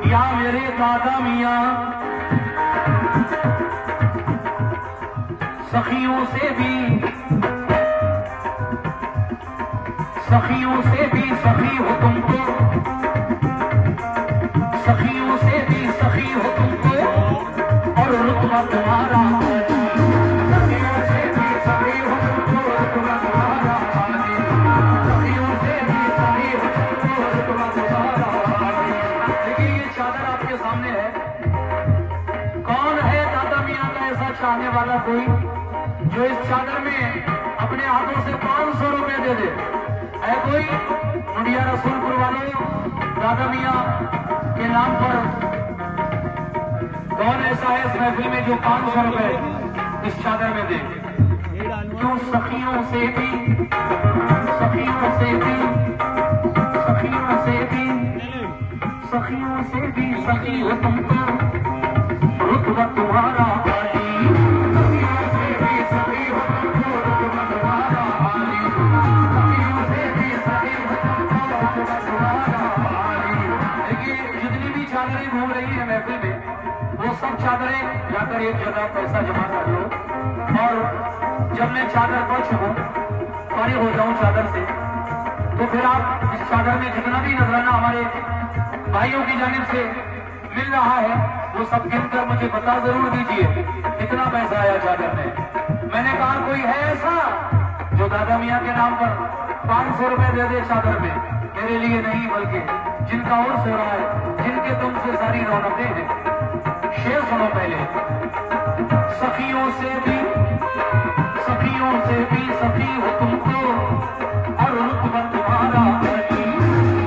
या मेरे दादा मियाँ सखियों से भी सखी हो तुमको, सखियों से भी सखी हो तुमको और रुतबा तुम्हारा, सखियों से भी सखी हो तुमको रुतबा तुम्हारा, सखियों से भी सखी हो तुमको रुतबा तुम्हारा। देखिए ये चादर आपके सामने है। कौन है दादा मियाँ का ऐसा चाहने वाला कोई जो इस चादर में अपने हाथों से 500 रुपए दे दे? है कोई? मुंडिया रसूलपुर वालों, दादा मियाँ के नाम पर कौन ऐसा है इस महफिल में जो 500 रुपए इस चादर में दे? क्यों? सखियों से भी सखियों से भी सखियों से भी सखियों से भी सखी हो तुमको रुतबा तुम्हारा, सखियों से भी सखी हो तुमको रुतबा तुम्हारा, सखियों से भी सखी हो तुमको रुतबा तुम्हारा। देखिए जितनी भी चादरें घूम रही है महफिल में वो सब चादरें जाकर एक जगह पैसा जमा कर लो और जब मैं चादर पर छूं फारिग हो जाऊं चादर से तो फिर आप इस चादर में जितना भी नजराना हमारे भाइयों की जानिब से मिल रहा है वो सब गिनकर मुझे बता जरूर दीजिए कितना पैसा आया चादर में। मैंने कहा कोई है ऐसा जो दादा मियाँ के नाम पर 500 रुपए दे दे चादर में? मेरे लिए नहीं बल्कि जिनका उर्स हो रहा है, जिनके तुमसे सारी रौनकें हैं। शेर सुनो पहले। सखियों से भी सखी हो तुमको और रुतबा तुम्हारा,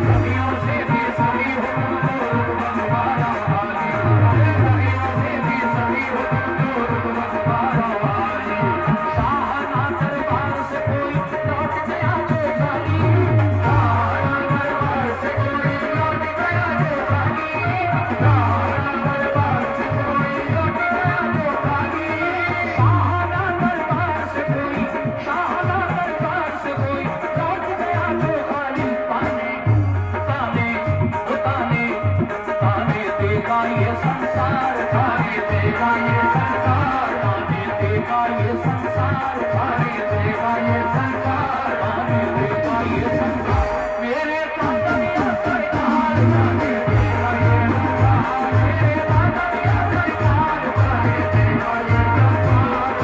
सखियों से भी सखी हो तुमको रुतबा तुम्हारा, सखियों से भी सखी हो तुमको रुतबा तुम्हारा। शाहना दरबार से कोई लौट गया जो खाली, शाहना दरबार से कोई लौट गया जो खाली, शाहना दरबार से कोई लौट गया जो खाली, शाहना दरबार से कोई लौट गया जो खाली। ताने देगा ये संसार, ताने देगा ये संसार, ताने देगा ये संसार, ताने देगा ये संसार, ताने देगा ये संसार। मेरे दादा मियाँ सरकार ताने देगा ये संसार, मेरे दादा मियाँ सरकार ताने देगा ये संसार,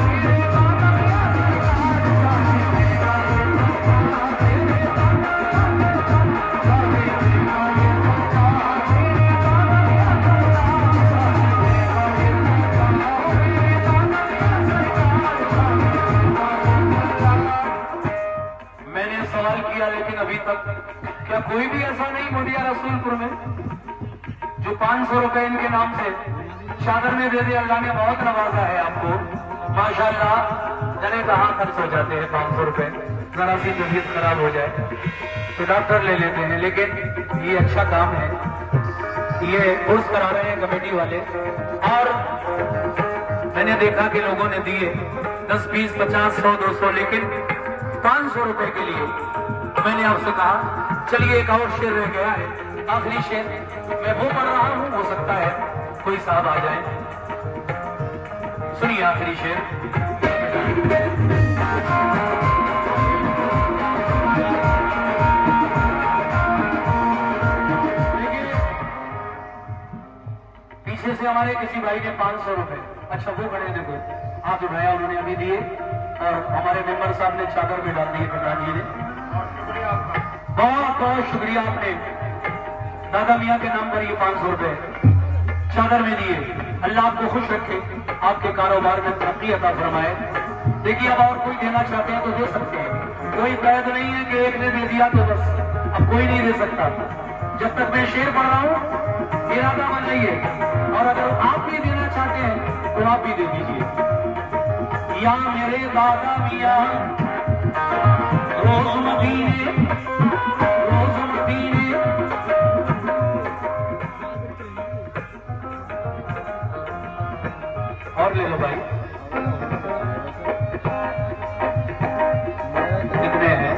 मेरे दादा मियाँ सरकार ताने देगा ये संसार, मेरे दादा मियाँ सरकार ताने देगा ये संसार, मेरे दादा मियाँ सरकार ताने देगा ये संसार, मेरे दादा मियाँ सरकार। मैंने सवाल किया लेकिन अभी तक क्या कोई भी ऐसा नहीं मुंडिया रसूलपुर में जो 500 रुपए इनके नाम से चादर में दे दे? अल्लाह ने बहुत नवाजा है आपको माशाल्लाह। जाने कहाँ खर्च हो जाते हैं 500 रुपए, जरा सी तबीयत खराब हो जाए तो डॉक्टर ले लेते हैं, लेकिन ये अच्छा काम है। ये कोर्स करा रहे हैं कमेटी वाले और मैंने देखा कि लोगों ने दिए 10, 20, 50, 100, 200, लेकिन 500 रुपए के लिए मैंने आपसे कहा चलिए एक और शेर रह गया है, आखिरी शेर मैं वो पढ़ रहा हूँ, हो सकता है कोई साहब आ जाए। सुनिए आखिरी शेर। पीछे से हमारे किसी भाई ने 500 रुपए, अच्छा वो खड़े देखो हाथ उठाया उन्होंने अभी दिए और हमारे मेंबर साहब ने चादर में डाल दिए प्रधान जी ने। बहुत बहुत शुक्रिया, आपने दादा मियाँ के नाम पर ये 500 रुपए चादर में दिए। अल्लाह आपको खुश रखे, आपके कारोबार में तरक्की अता फरमाए। देखिए अब और कोई देना चाहते हैं तो दे सकते हैं, कोई कैद नहीं है कि एक ने दे दिया तो बस अब कोई नहीं दे सकता। जब तक मैं शेर पढ़ रहा हूँ इरादा बन जाइए और अगर आप भी देना चाहते हैं तो आप भी दे दीजिए। या मेरे दादा मियाँ रोज मदीने और ले लो भाई। कितने हैं?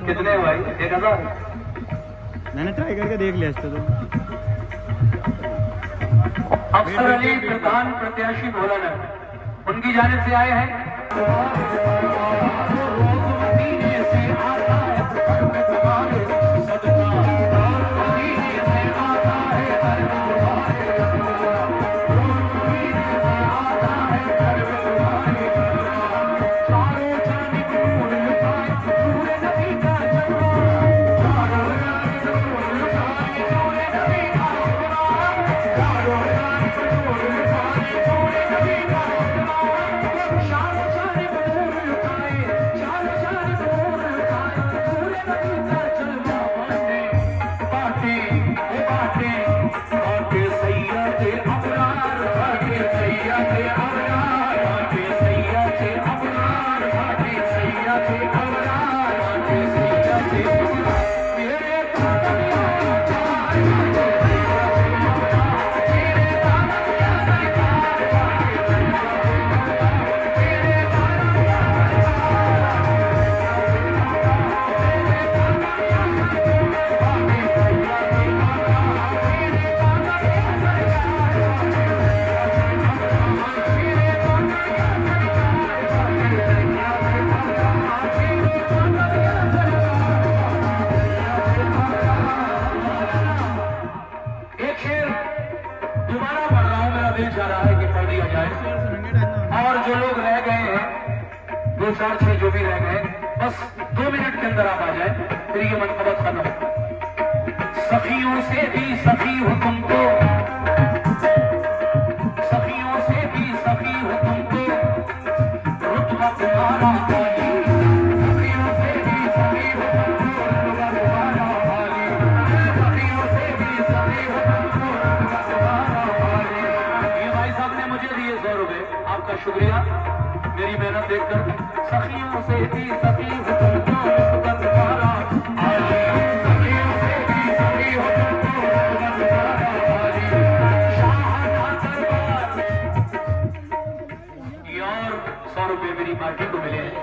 कितने भाई? 1000 मैंने ट्राई करके देख लिया इसको तो। अफसर अली प्रधान प्रत्याशी भोलानगर, उनकी जानिब से आए हैं। जो लोग रह गए हैं, 2 4 6 जो भी रह गए, बस 2 मिनट के अंदर आप आ जाए, फिर ये मनकबत खत्म। सखियों से भी सखी हो तुमको, सखियों से भी सखी हो तुमको, रुतबा तुम्हारा आली। सखियों से भी सखी हो तुमको, रुतबा तुम्हारा आली। सखियों से भी सखी हो तुमको, रुतबा तुम्हारा आली। ये भाई साहब ने मुझे दिए 100 रुपए, आपका शुक्रिया मेरी मेहनत देखकर। सखियों से भी सखी हो तुमको, रुतबा तुम्हारा आली। सखियों से भी सखी हो तुमको, रुतबा तुम्हारा आली। शाहजहां दरबार, ये और 100 रुपए मेरी पार्टी को मिले हैं।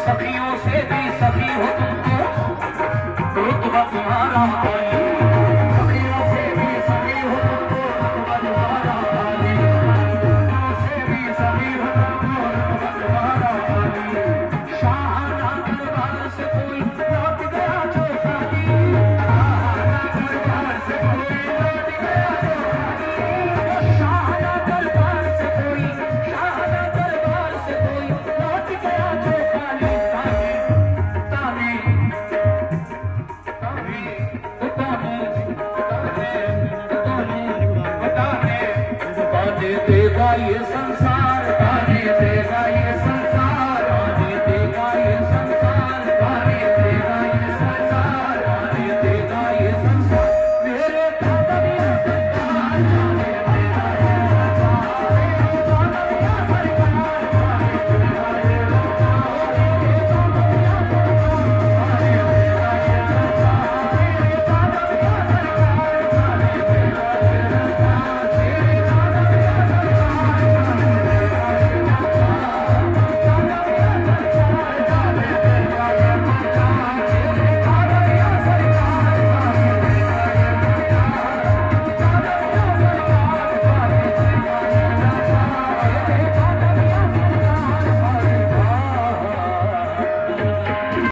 सखियों से भी सखी हो तुमको, रुतबा तुम्हारा आली। सखियों से भी सखी हो तुमको, रुतबा तुम्हारा आली। सखियों से भी सखी हो तुमको, रुतबा तुम्हारा आली। शाहजहां दरबार से कोई लौट गया जो खाली। शाहजहां दरबार से कोई लौट गया जो खाली। शाहजहां दरबार से कोई, शाहजहां दरबार से कोई लौट गया जो खाली। ताने ताने ताने ताने ताने ताने ताने देगा ये संसार।